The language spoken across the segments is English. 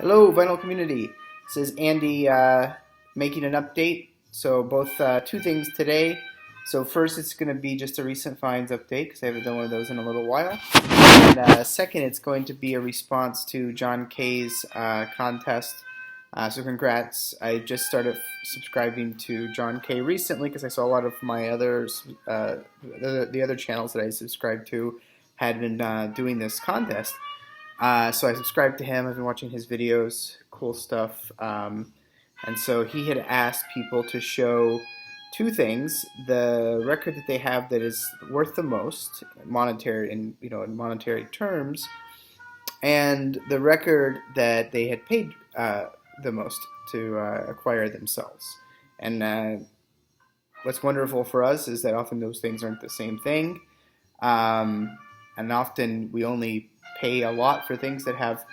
Hello, vinyl community. This is Andy making an update. So both two things today. So first, it's going to be just a recent finds update because I haven't done one of those in a little while. And second, it's going to be a response to JohnK's contest. So congrats! I just started subscribing to JohnK recently because I saw a lot of my others, the other channels that I subscribed to, had been doing this contest. So I subscribed to him. I've been watching his videos, cool stuff. And so he had asked people to show two things: the record that they have that is worth the most, monetary in monetary terms, and the record that they had paid the most to acquire themselves. And what's wonderful for us is that often those things aren't the same thing, and often we only pay a lot for things that have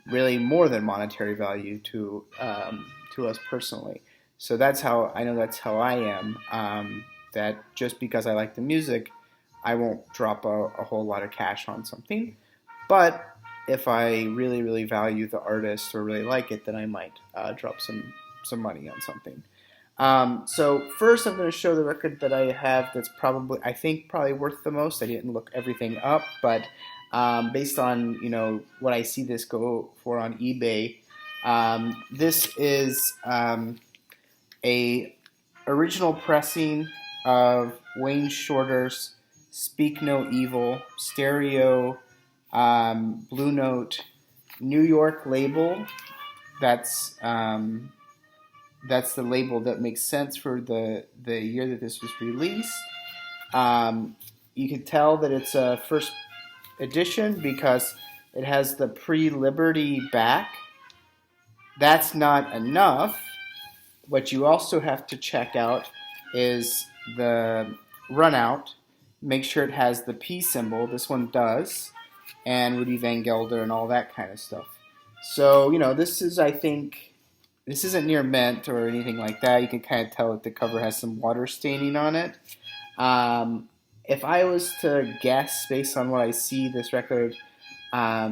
really more than monetary value to us personally. So that's how I know that's how I am. That just because I like the music, I won't drop a whole lot of cash on something. But if I really value the artist or really like it, then I might drop some money on something. So first, I'm going to show the record that I have that's I think probably worth the most. I didn't look everything up, but based on what I see this go for on eBay, this is a original pressing of Wayne Shorter's "Speak No Evil" stereo Blue Note New York label. That's the label that makes sense for the year that this was released. You can tell that it's a first edition because it has the pre-Liberty back. That's not enough. What you also have to check out is the runout. Make sure it has the P symbol. This one does. And Rudy Van Gelder and all that kind of stuff. So, this is, I think, this isn't near mint or anything like that. You can kind of tell that the cover has some water staining on it. If I was to guess, based on what I see this record, how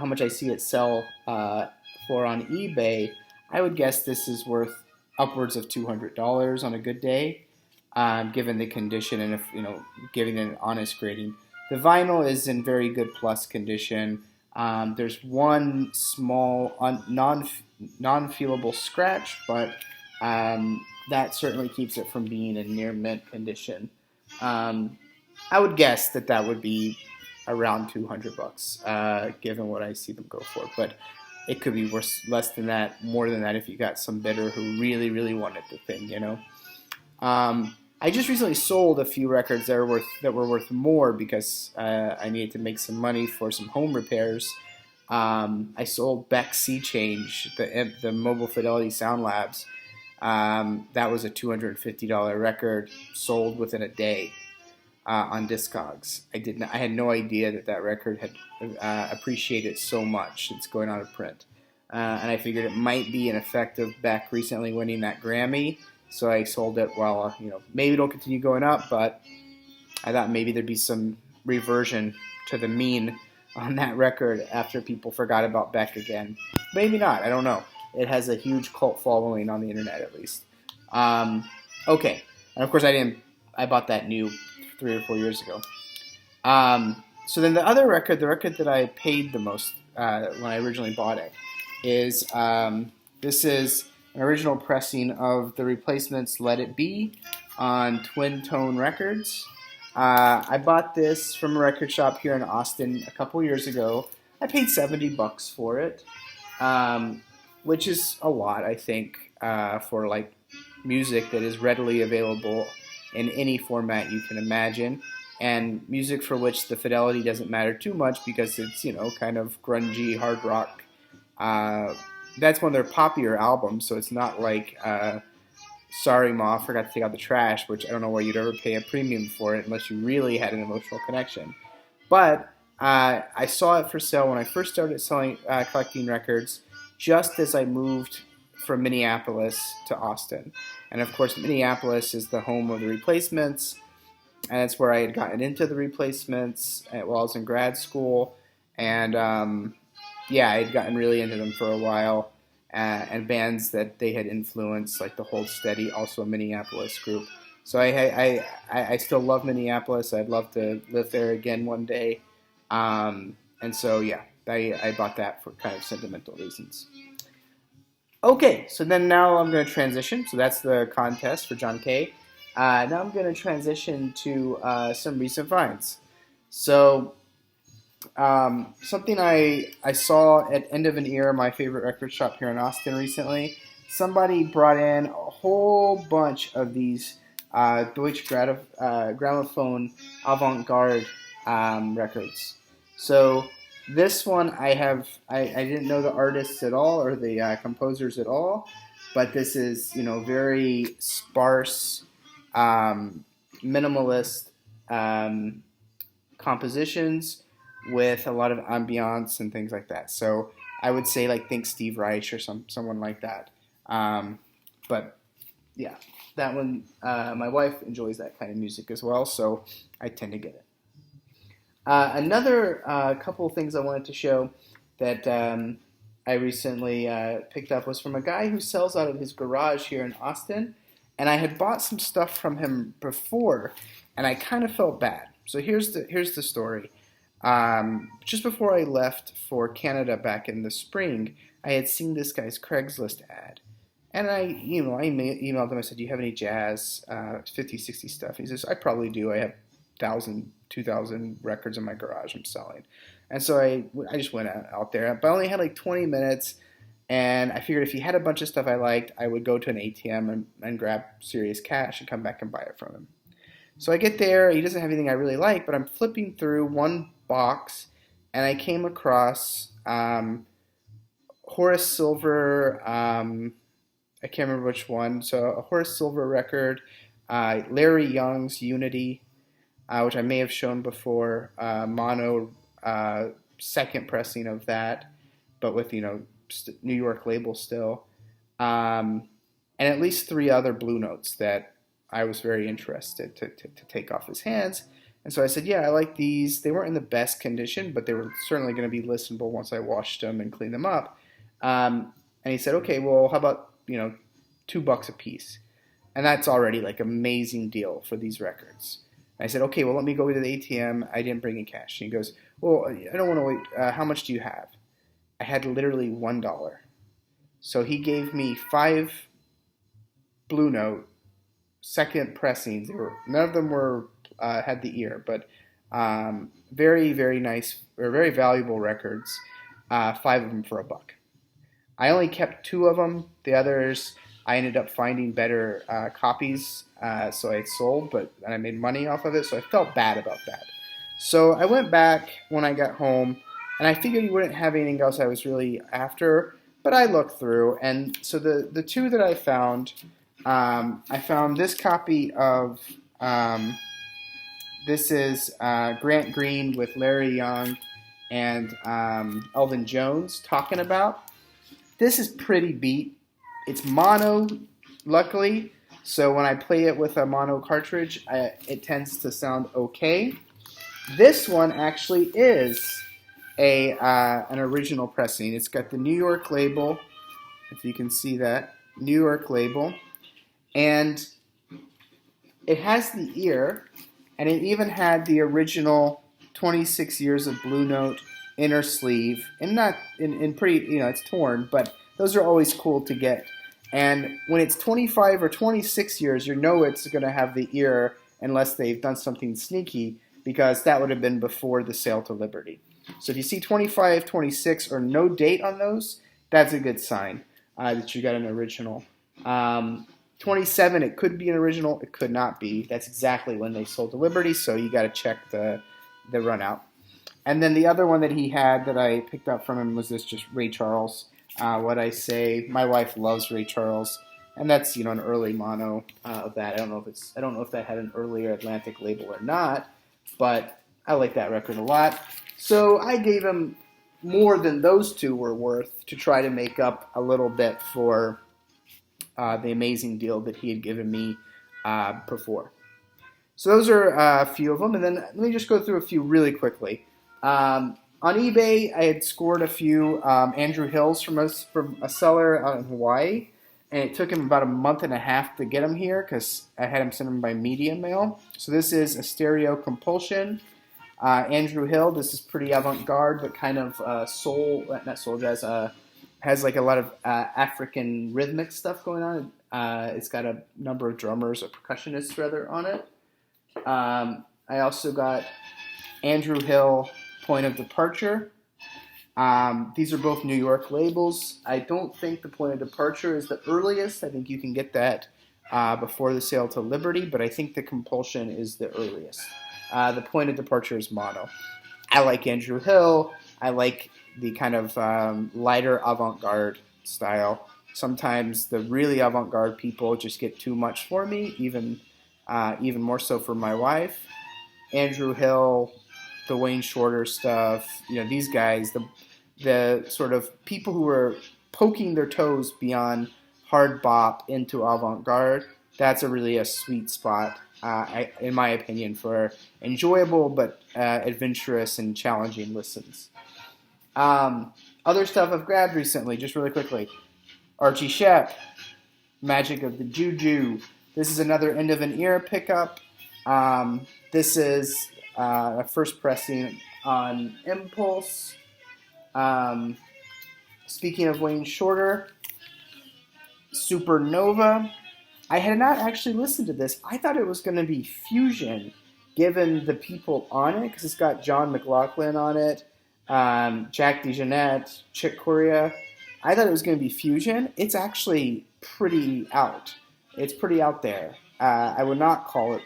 much I see it sell for on eBay, I would guess this is worth upwards of $200 on a good day, given the condition and if giving it an honest grading. The vinyl is in very good plus condition. There's one small non-feelable scratch, but that certainly keeps it from being in near mint condition. I would guess that would be around $200, given what I see them go for. But it could be worse, less than that, more than that if you got some bidder who really wanted the thing. I just recently sold a few records that were worth more because I needed to make some money for some home repairs. I sold Beck Sea Change, the Mobile Fidelity Sound Labs. That was a $250 record, sold within a day on Discogs. I had no idea that record had appreciated so much. It's going out of print, and I figured it might be an effect of Beck recently winning that Grammy. So I sold it while, maybe it'll continue going up, but I thought maybe there'd be some reversion to the mean on that record after people forgot about Beck again. Maybe not, I don't know. It has a huge cult following on the internet, at least. Okay, and of course I bought that new 3 or 4 years ago. So then the other record, the record that I paid the most when I originally bought it, is this is an original pressing of The Replacements' Let It Be on Twin Tone Records. I bought this from a record shop here in Austin a couple years ago. I paid $70 for it, which is a lot, I think, for like music that is readily available in any format you can imagine, and music for which the fidelity doesn't matter too much because it's kind of grungy hard rock. That's one of their popular albums, so it's not like Sorry Ma, Forgot to Take Out the Trash, which I don't know why you'd ever pay a premium for it unless you really had an emotional connection. But I saw it for sale when I first started collecting records, just as I moved from Minneapolis to Austin. And of course, Minneapolis is the home of The Replacements, and that's where I had gotten into The Replacements while I was in grad school. And yeah, I had gotten really into them for a while, and bands that they had influenced, like the Hold Steady, also a Minneapolis group. So I still love Minneapolis. I'd love to live there again one day. And so, yeah, I bought that for kind of sentimental reasons. Okay, so then now I'm going to transition. So that's the contest for John K. Now I'm going to transition to some recent finds. So something I saw at End of an Ear, my favorite record shop here in Austin recently. Somebody brought in a whole bunch of these Deutsche Grammophon avant-garde records. So this one I didn't know the artists at all or the composers at all, but this is very sparse, minimalist compositions with a lot of ambiance and things like that. So I would say think Steve Reich or someone like that. But yeah, that one, my wife enjoys that kind of music as well, so I tend to get it. Another couple of things I wanted to show that I recently picked up was from a guy who sells out of his garage here in Austin, and I had bought some stuff from him before, and I kind of felt bad. So here's the story. Just before I left for Canada back in the spring, I had seen this guy's Craigslist ad. And I emailed him. I said, "Do you have any jazz, 50, 60 stuff?" He says, "I probably do. I have 1,000, 2,000 records in my garage I'm selling." And so I just went out there. But I only had 20 minutes. And I figured if he had a bunch of stuff I liked, I would go to an ATM and grab serious cash and come back and buy it from him. So I get there. He doesn't have anything I really like, but I'm flipping through one box, and I came across Horace Silver. I can't remember which one. So a Horace Silver record, Larry Young's Unity, which I may have shown before, mono second pressing of that, but with New York label still, and at least 3 other Blue Notes that I was very interested to take off his hands. And so I said, yeah, I like these. They weren't in the best condition, but they were certainly going to be listenable once I washed them and cleaned them up. And he said, okay, well, how about $2 a piece? And that's already amazing deal for these records. And I said, okay, well, let me go to the ATM. I didn't bring in cash. And he goes, well, I don't want to wait. How much do you have? I had literally $1. So he gave me 5 Blue Note second pressings. None of them were had the ear, but very, very nice or very valuable records. 5 of them for $1. I only kept 2 of them. The others, I ended up finding better copies, so I sold, and I made money off of it, so I felt bad about that. So I went back when I got home, and I figured he wouldn't have anything else I was really after, but I looked through, and so the 2 that I found this copy of, this is Grant Green with Larry Young and Elvin Jones talking about. This is pretty beat. It's mono, luckily, so when I play it with a mono cartridge, it tends to sound okay. This one actually is an original pressing. It's got the New York label, if you can see that, New York label, and it has the ear, and it even had the original 26 years of Blue Note inner sleeve, and not in pretty, it's torn, but those are always cool to get. And when it's 25 or 26 years, it's going to have the ear unless they've done something sneaky, because that would have been before the sale to Liberty. So if you see 25, 26, or no date on those, that's a good sign that you got an original. 27, it could be an original, it could not be. That's exactly when they sold to Liberty, so you got to check the run out. And then the other one that he had that I picked up from him was this just Ray Charles. What I say, my wife loves Ray Charles, and that's an early mono of that. I don't know if that had an earlier Atlantic label or not, but I like that record a lot. So I gave him more than those 2 were worth to try to make up a little bit for the amazing deal that he had given me before. So those are a few of them, and then let me just go through a few really quickly. On eBay, I had scored a few Andrew Hills from a seller out in Hawaii, and it took him about a month and a half to get them here because I had him send them by media mail. So this is a stereo Compulsion. Andrew Hill, this is pretty avant-garde, but kind of soul, not soul jazz, has like a lot of African rhythmic stuff going on. It's got a number of drummers, or percussionists rather, on it. I also got Andrew Hill, Point of Departure. These are both New York labels. I don't think the Point of Departure is the earliest. I think you can get that before the sale to Liberty, but I think the Compulsion is the earliest. The Point of Departure is mono. I like Andrew Hill. I like the kind of lighter avant-garde style. Sometimes the really avant-garde people just get too much for me, even more so for my wife. Andrew Hill, the Wayne Shorter stuff, these guys, the sort of people who are poking their toes beyond hard bop into avant-garde, that's really a sweet spot, in my opinion, for enjoyable but adventurous and challenging listens. Other stuff I've grabbed recently, just really quickly. Archie Shepp, Magic of the JuJu. This is another end of an era pickup. This is a first pressing on Impulse. Speaking of Wayne Shorter, Supernova. I had not actually listened to this. I thought it was going to be Fusion, given the people on it, because it's got John McLaughlin on it, Jack DeJohnette, Chick Corea. I thought it was going to be Fusion. It's actually pretty out. It's pretty out there. I would not call it,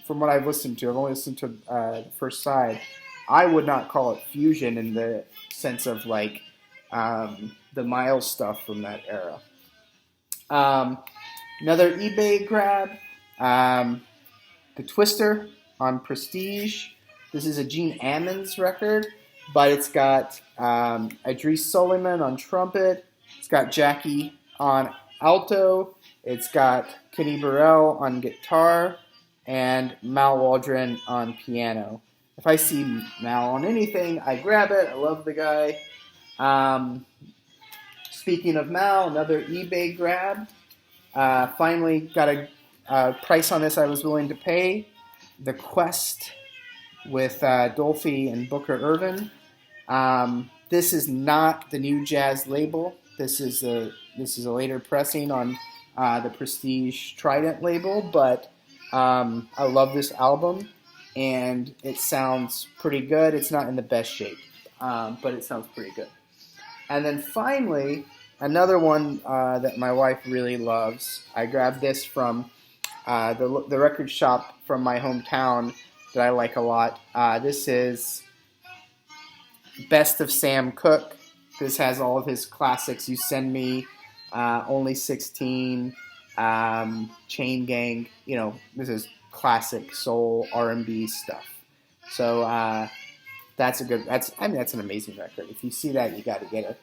from what I've listened to, I've only listened to the first side, I would not call it Fusion in the sense of like the Miles stuff from that era. Another eBay grab, the Twister on Prestige. This is a Gene Ammons record, but it's got Idris Suleiman on trumpet. It's got Jackie on alto. It's got Kenny Burrell on guitar and Mal Waldron on piano. If I see Mal on anything, I grab it. I love the guy. Speaking of Mal, another eBay grab. Finally got a price on this I was willing to pay. The Quest with Dolphy and Booker Irvin. This is not the New Jazz label. This is a later pressing on the Prestige Trident label, but I love this album, and it sounds pretty good. It's not in the best shape, but it sounds pretty good. And then finally, another one that my wife really loves. I grabbed this from the record shop from my hometown that I like a lot. This is Best of Sam Cooke. This has all of his classics. You Send Me, Only 16, Chain Gang. This is classic soul R&B stuff. So that's an amazing record. If you see that, you got to get it.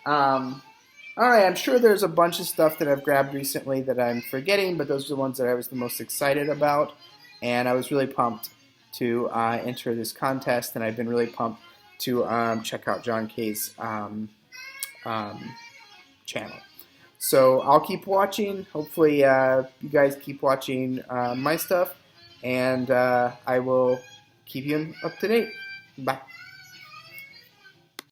All right, I'm sure there's a bunch of stuff that I've grabbed recently that I'm forgetting, but those are the ones that I was the most excited about, and I was really pumped to enter this contest, and I've been really pumped to check out JohnK's channel. So I'll keep watching. Hopefully you guys keep watching my stuff, and I will keep you up to date. Bye.